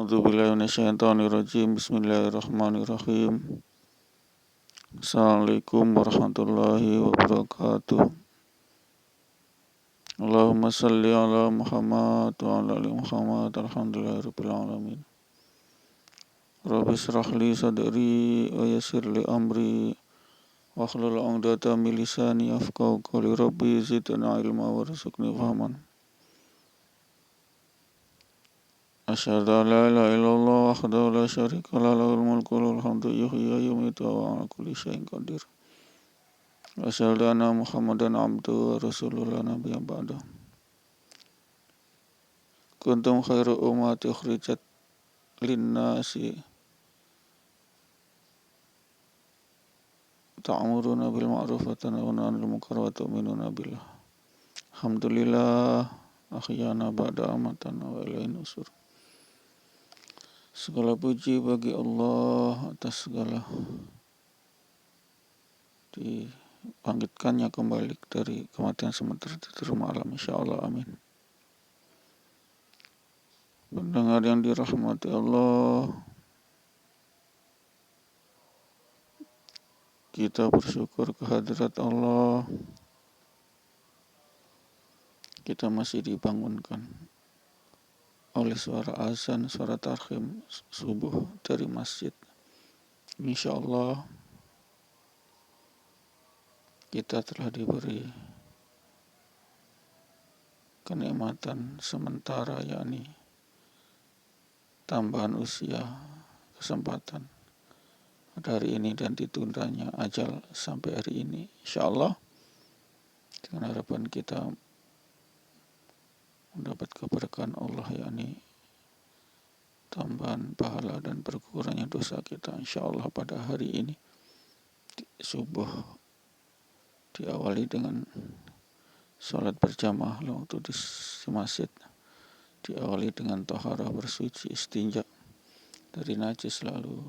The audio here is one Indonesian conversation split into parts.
A'udzubillahi minasyaitonirrajim. Bismillahirrahmanirrahim. Assalamualaikum warahmatullahi wabarakatuh. Allahumma salli ala Muhammad wa ala ali Muhammad. Alhamdulillahirabbil alamin. Rabbi shrah li sadri wa yassir li amri wahlul 'uqdatam min lisani yafqahu qawli. Rabbi zidni ilma warzuqni fahman. Asyhadu an la ilaha illallah wahdahu la syarika lahu lahul mulku wa lahul hamdu yuhyi wa yumiitu wa huwa 'ala kulli syai'in qadir. Asyhadu anna Muhammadan 'abduhu wa rasuluhu la nabiyya ba'dahu. Kuntum khairu ummati ukhrijat lin-nasi ta'muruna bil ma'ruf wa tanhauna 'anil munkar wa tu'minuna billah. Alhamdulillah ahyana ba'da amatana wa ilaihi nusur. Segala puji bagi Allah atas segala dibangkitkannya kembali dari kematian sementara di rumah alam, insyaallah, amin. Pendengar yang dirahmati Allah, kita bersyukur kehadirat Allah, kita masih dibangunkan oleh suara azan, suara tarhim subuh dari masjid. Insyaallah kita telah diberi kenikmatan sementara, yakni tambahan usia, kesempatan pada hari ini dan ditundanya ajal sampai hari ini. Insyaallah dengan harapan kita mendapat keberkahan Allah, yakni tambahan pahala dan berkurangnya dosa kita, insyaallah pada hari ini. Subuh diawali dengan sholat berjamaah waktu di masjid, diawali dengan taharah, bersuci, istinja dari najis, lalu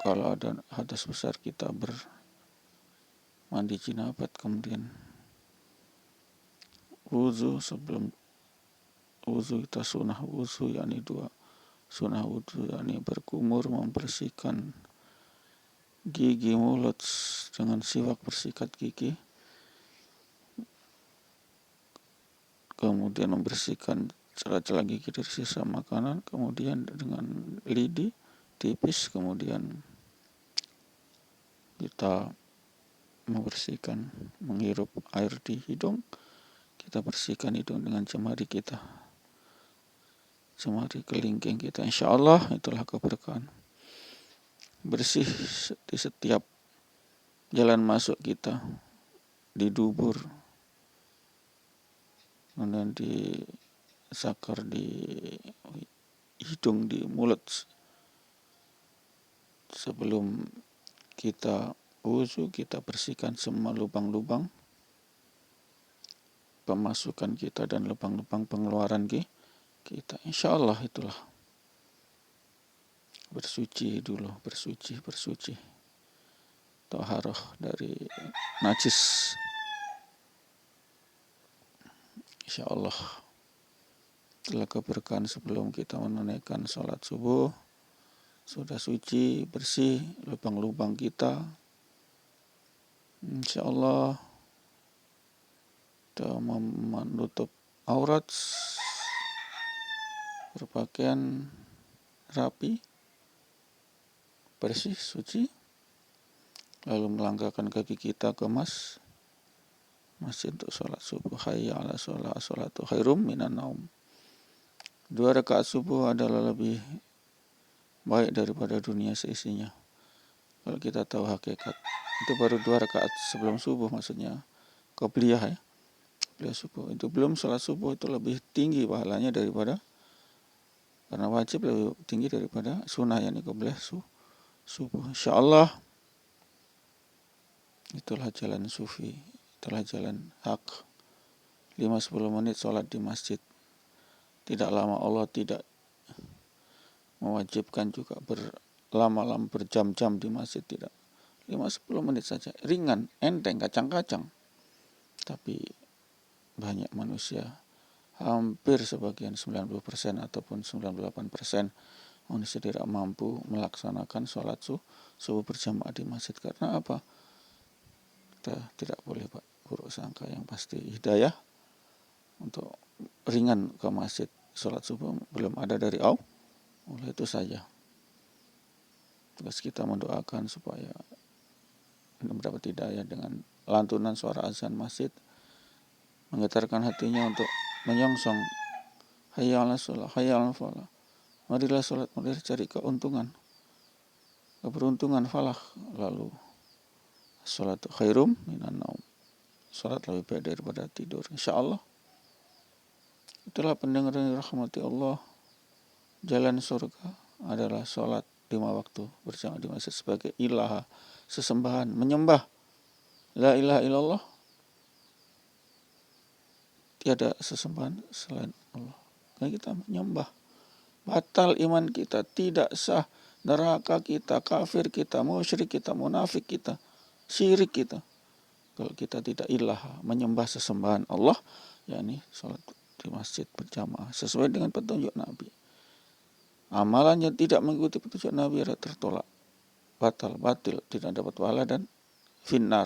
kalau ada hadas besar kita bermandi jinabat, kemudian wuzu. Sebelum wuzu kita sunnah wuzu, yakni 2 sunnah wuzu, yakni berkumur, membersihkan gigi mulut dengan siwak, bersikat gigi, kemudian membersihkan celah-celah gigi dari sisa makanan, kemudian dengan lidi tipis, kemudian kita membersihkan, menghirup air di hidung. Kita bersihkan hidung dengan jemari kita, jemari kelingking kita, insyaallah itulah keberkahan. Bersih di setiap jalan masuk kita, di dubur, kemudian di sakar, di hidung, di mulut. Sebelum kita wuzu, kita bersihkan semua lubang-lubang pemasukan kita dan lubang-lubang pengeluaran kita. Insyaallah itulah bersuci dulu, bersuci taharah dari najis. Insyaallah itulah keberkahan sebelum kita menunaikan salat subuh. Sudah suci, bersih lubang-lubang kita, insyaallah kita menutup aurat, berpakaian rapi, bersih, suci, lalu melangkahkan kaki kita ke masjid untuk sholat subuh. Hayya ala sholat, sholatu khairum minan naum. 2 rakaat subuh adalah lebih baik daripada dunia seisinya. Kalau kita tahu hakikat, itu baru 2 rakaat sebelum subuh, maksudnya qobliyah ya. Qobliyah subuh itu belum sholat subuh, itu lebih tinggi pahalanya daripada, karena wajib lebih tinggi daripada sunnah, yakni qobliyah subuh. Insyaallah itulah jalan sufi, itulah jalan hak. 5-10 menit sholat di masjid, tidak lama. Allah tidak mewajibkan juga berlama-lama, berjam-jam di masjid, tidak. 5-10 menit saja, ringan, enteng, kacang-kacang. Tapi banyak manusia hampir sebagian 90% ataupun 98% manusia tidak mampu melaksanakan sholat subuh berjamaah di masjid. Karena apa? Kita tidak boleh buruk sangka, yang pasti hidayah untuk ringan ke masjid sholat subuh belum ada dari Allah. Oleh itu saja tugas kita mendoakan supaya mendapat hidayah dengan lantunan suara azan masjid, menggetarkan hatinya untuk menyongsong hayya 'alas shalah, hayya 'alal falah. Marilah sholat, marilah cari keuntungan, keberuntungan, falah. Lalu sholatu khairum minan naum, sholat lebih baik daripada tidur, insyaallah. Itulah pendengar yang dirahmati Allah, jalan surga adalah sholat 5 waktu berjamaah di masjid sebagai ilaha, sesembahan, menyembah. La ilaha illallah, tiada sesembahan selain Allah. Karena kita menyembah, batal iman kita, tidak sah, neraka kita, kafir kita, musyrik kita, munafik kita, syirik kita, kalau kita tidak ilaha, menyembah sesembahan Allah, yakni sholat di masjid berjamaah sesuai dengan petunjuk Nabi. Amalannya tidak mengikuti petunjuk Nabi adalah tertolak, batal, batil, tidak dapat pahala dan finnar.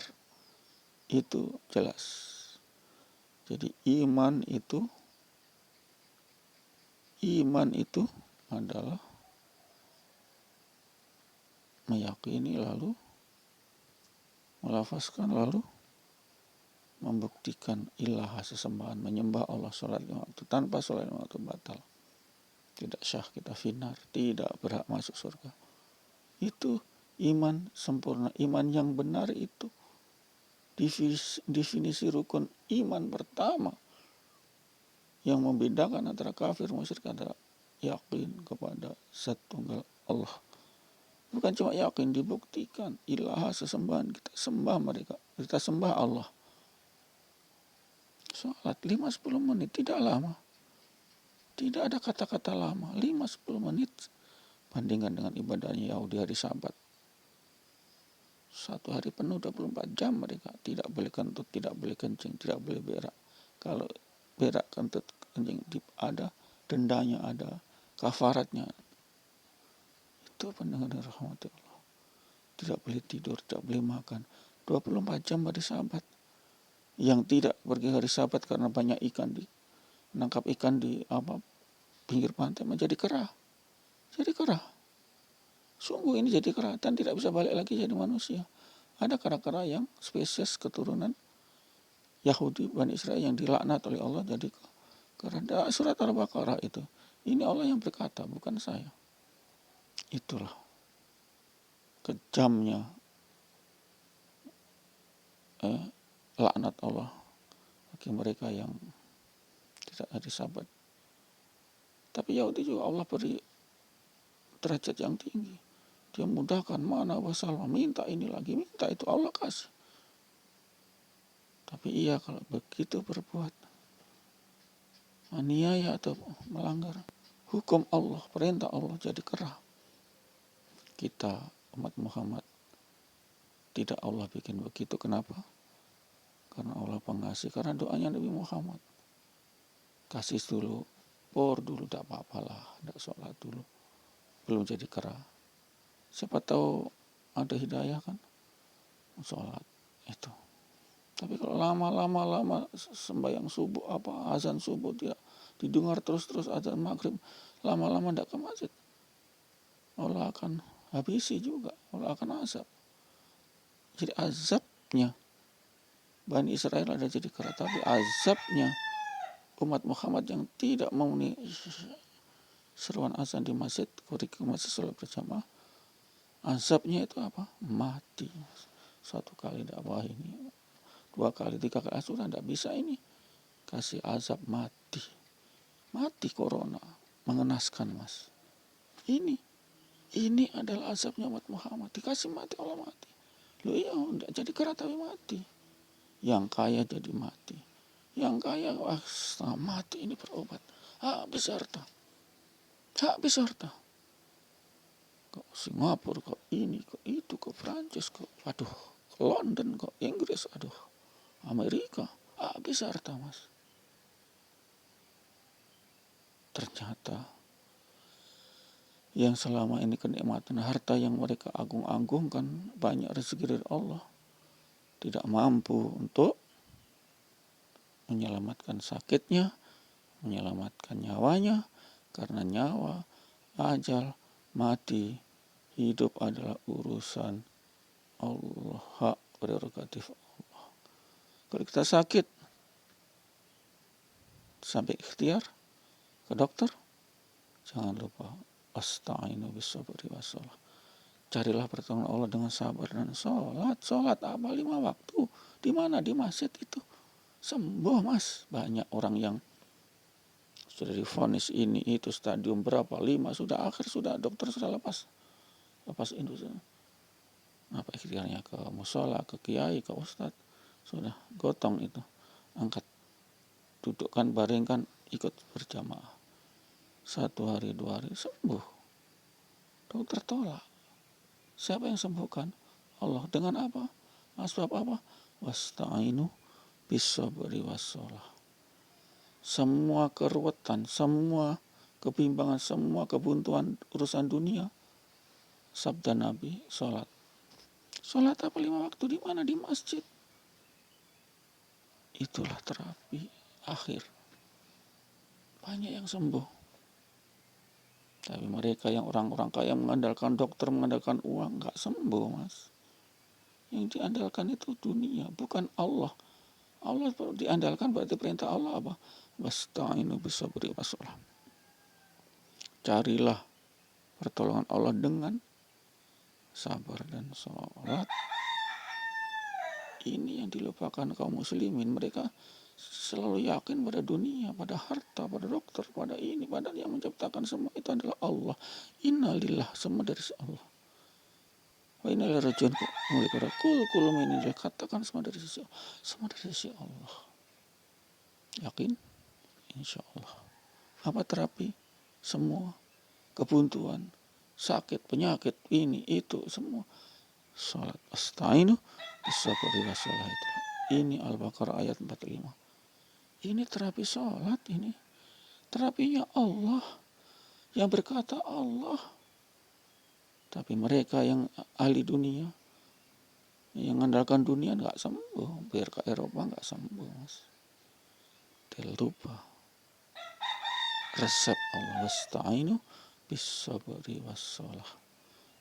Itu jelas. Jadi iman itu adalah meyakini, lalu melafazkan, lalu membuktikan ilaha, sesembahan, menyembah Allah, sholat 5 waktu. Tanpa sholat 5 waktu batal, tidak syah, kita finnar, tidak berhak masuk surga. Itu iman sempurna. Iman yang benar itu definisi rukun iman pertama yang membedakan antara kafir musyrik adalah yakin kepada zat tunggal Allah. Bukan cuma yakin, dibuktikan. Ilaha, sesembahan, kita sembah mereka, kita sembah Allah. Salat 5-10 menit, tidak lama. Tidak ada kata-kata lama, 5-10 menit. Bandingkan dengan ibadahnya Yahudi hari Sabat. 1 hari penuh 24 jam mereka. Tidak boleh kentut, tidak boleh kencing, tidak boleh berak. Kalau berak, kentut, kencing ada, dendanya ada, kafaratnya. Itu pendengar rahmat Allah. Tidak boleh tidur, tidak boleh makan. 24 jam hari Sabat. Yang tidak pergi hari Sabat karena banyak ikan, menangkap ikan di pinggir pantai menjadi kerah. Jadi kerah. Sungguh ini jadi kerah dan tidak bisa balik lagi jadi manusia. Ada kera-kera yang spesies keturunan Yahudi Bani Israel yang dilaknat oleh Allah jadi kerah. Surat Al-Baqarah itu. Ini Allah yang berkata, bukan saya. Itulah kejamnya laknat Allah bagi mereka yang tidak hari Sabat. Tapi Yahudi juga Allah beri derajat yang tinggi. Dia mudahkan mana wasalma, minta ini lagi, minta itu, Allah kasih. Tapi ia kalau begitu berbuat aniaya atau melanggar hukum Allah, perintah Allah, jadi kerah. Kita umat Muhammad tidak Allah bikin begitu. Kenapa? Karena Allah pengasih, karena doanya Nabi Muhammad. Kasih dulu, por dulu, tidak apa-apalah, tidak sholat dulu, belum jadi kerah. Siapa tahu ada hidayah kan, sholat itu. Tapi kalau lama sembahyang subuh, azan subuh tidak didengar terus azan maghrib, lama-lama tidak ke masjid, Allah akan habisi juga, Allah akan azab. Jadi azabnya Bani Israel ada jadi kerah, tapi azabnya umat Muhammad yang tidak memenuhi seruan azan di masjid, kurikulum masjid sholat berjamaah, azabnya itu apa? Mati. 1 kali dakwah ini, 2 kali, 3 kali sudah tidak bisa ini. Kasih azab mati. Mati corona. Mengenaskan mas. Ini adalah azabnya umat Muhammad. Dikasih mati, Allah mati. Loh iya, tidak jadi kerah tapi mati. Yang kaya jadi mati. Yang kaya setengah mati, ini berobat. Habis harta. Kok Singapura, kok ini, kok itu, kok Prancis, kok London, kok Inggris, Amerika, habis harta mas. ternyata yang selama ini kenikmatan harta yang mereka agung-agungkan, banyak rezeki dari Allah, tidak mampu untuk menyelamatkan sakitnya, menyelamatkan nyawanya, karena nyawa, ajal, mati, hidup adalah urusan Allah, hak prerogatif Allah. Kalau kita sakit, sampai ikhtiar ke dokter, jangan lupa asta'inu bis-sabri was-shalah. Carilah pertolongan Allah dengan sabar dan sholat. Sholat apa 5 waktu? Di mana? Di masjid itu. Sembuh mas. Banyak orang yang sudah divonis ini itu stadium berapa? 5 sudah akhir, sudah dokter sudah lepas industri. Apa ikhtiarnya ke musola, ke kiai, ke ustadz, sudah gotong itu, angkat, dudukkan, baringkan, ikut berjamaah. 1 hari 2 hari sembuh. Dokter tolak. Siapa yang sembuhkan? Allah. Dengan apa? Asbab apa? Wasta'inu bis-sabri was-shalah. Semua keruwetan, semua kebimbangan, semua kebuntuan urusan dunia, sabda Nabi, sholat. Sholat apa 5 waktu? Di mana? Di masjid. Itulah terapi akhir. Banyak yang sembuh. Tapi mereka yang orang-orang kaya mengandalkan dokter, mengandalkan uang, gak sembuh mas. Yang diandalkan itu dunia, bukan Allah. Allah diandalkan berarti perintah Allah apa? Wasta'inu bis-sabri was-shalah. Carilah pertolongan Allah dengan sabar dan sholat. Ini yang dilupakan kaum muslimin. Mereka selalu yakin pada dunia, pada harta, pada dokter, pada ini, pada yang menciptakan semua itu adalah Allah. Innalillah, semua dari Allah. Wa innalillah rajiun mereka kul minillah, katakan semua dari sisi Allah. Semua dari sisi Allah. Yakin? Insya Allah. Apa terapi? Semua kebuntuan, sakit, penyakit, ini, itu, semua. Salat asta'inu bis-sabri was-shalah itu. Ini Al-Baqarah ayat 45. Ini terapi salat ini. Terapinya Allah. Yang berkata Allah. Tapi mereka yang ahli dunia, yang mengandalkan dunia enggak sembuh. Biar ke Eropa enggak sembuh, mas. Dia lupa resep Allah. Wasta'inu bis-sabri was-shalah.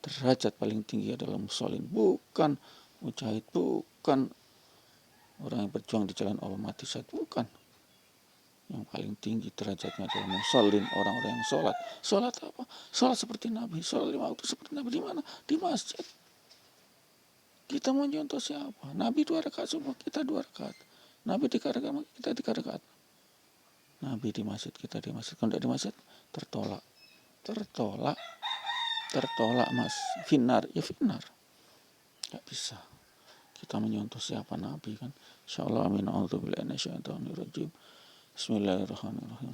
Derajat paling tinggi adalah musholin, bukan mujahid, bukan orang yang berjuang di jalan Allah mati syahid, bukan. Yang paling tinggi derajatnya adalah musholin, orang-orang yang sholat. Sholat apa? Sholat seperti Nabi. Sholat 5 waktu seperti Nabi. Di mana? Di masjid. Kita mau contoh siapa? Nabi 2 rakaat subuh, kita 2 rakaat. Nabi 3 rakaat, kita 3 rakaat. Nabi di masjid, kita di masjid. Kalau tidak di masjid, tertolak mas. Finar, ya finar. Gak bisa kita menyontoh siapa Nabi kan. Insyaallah amin. A'udzubillahi minasyaitonir rajim. Bismillahirrahmanirrahim.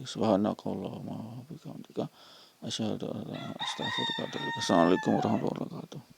Subhanakallahumma wa bihamdika asyhadu an la ilaha illa anta astaghfiruka wa atubu ilaik. Assalamualaikum warahmatullahi wabarakatuh.